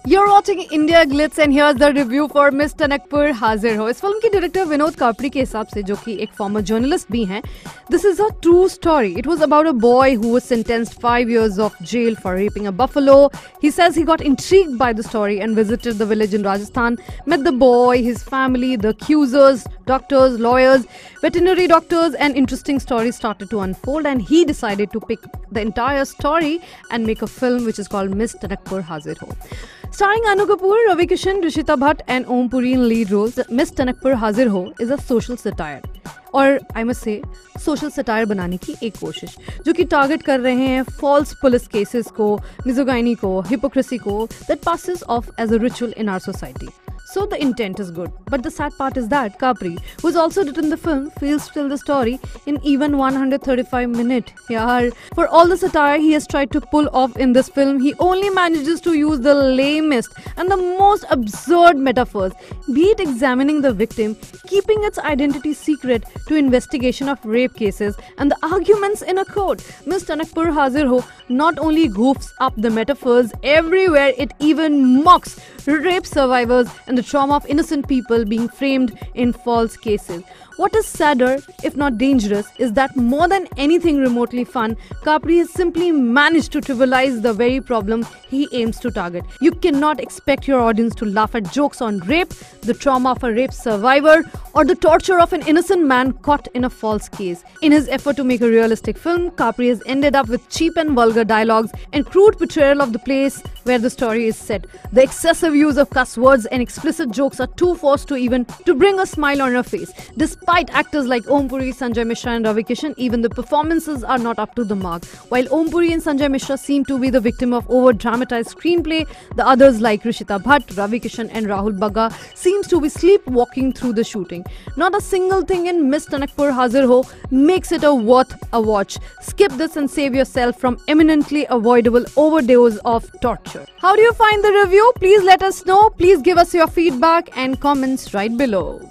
You're watching India Glitz and here's the review for Miss Tanakpur Hazir Ho. इस film के director Vinod Kapri के हिसाब से, जो कि एक फॉर्मर जर्नलिस्ट भी हैं, this is a true story. It was about a boy who was sentenced 5 years of jail for raping a buffalo. He says he got intrigued by the story and visited the village in Rajasthan, met the boy, his family, the accusers, doctors, lawyers, veterinary doctors, and interesting stories started to unfold, and he decided to pick the entire story and make a film which is called Miss Tanakpur Hazir Ho. Starring Anu Kapoor, Ravi Kishan, Rishita Bhatt and Om Puri in lead roles, Miss Tanakpur Hazir Ho is a social satire. और I must say social satire बनाने की एक कोशिश जो कि target कर रहे हैं फॉल्स पुलिस केसेस को, मिजोगाइनी को, हिपोक्रेसी को that passes off as a ritual in our society. So the intent is good, but the sad part is that Capri, who's also written the film, fails to tell the story in even 135 minutes. Yaar, for all the satire he has tried to pull off in this film, he only manages to use the lamest and the most absurd metaphors, be it examining the victim, keeping its identity secret, to investigation of rape cases and the arguments in a court. Miss Tanakpur Hazir Ho not only goofs up the metaphors everywhere, it even mocks rape survivors and the trauma of innocent people being framed in false cases. What is sadder, if not dangerous, is that more than anything remotely fun, Capri has simply managed to trivialize the very problem he aims to target. You cannot expect your audience to laugh at jokes on rape, the trauma of a rape survivor, or the torture of an innocent man caught in a false case. In his effort to make a realistic film, Capri has ended up with cheap and vulgar dialogues and crude portrayal of the place where the story is set. The excessive use of cuss words and explicit jokes are too forced to bring a smile on your face. Despite actors like Om Puri, Sanjay Mishra and Ravi Kishan, even the performances are not up to the mark. While Om Puri and Sanjay Mishra seem to be the victim of over-dramatized screenplay, the others like Rishita Bhatt, Ravi Kishan and Rahul Bagga seems to be sleepwalking through the shooting. Not a single thing in Miss Tanakpur Hazir Ho makes it worth a watch. Skip this and save yourself from eminently avoidable overdose of torture. How do you find the review? Please let us know. Please give us your feedback and comments right below.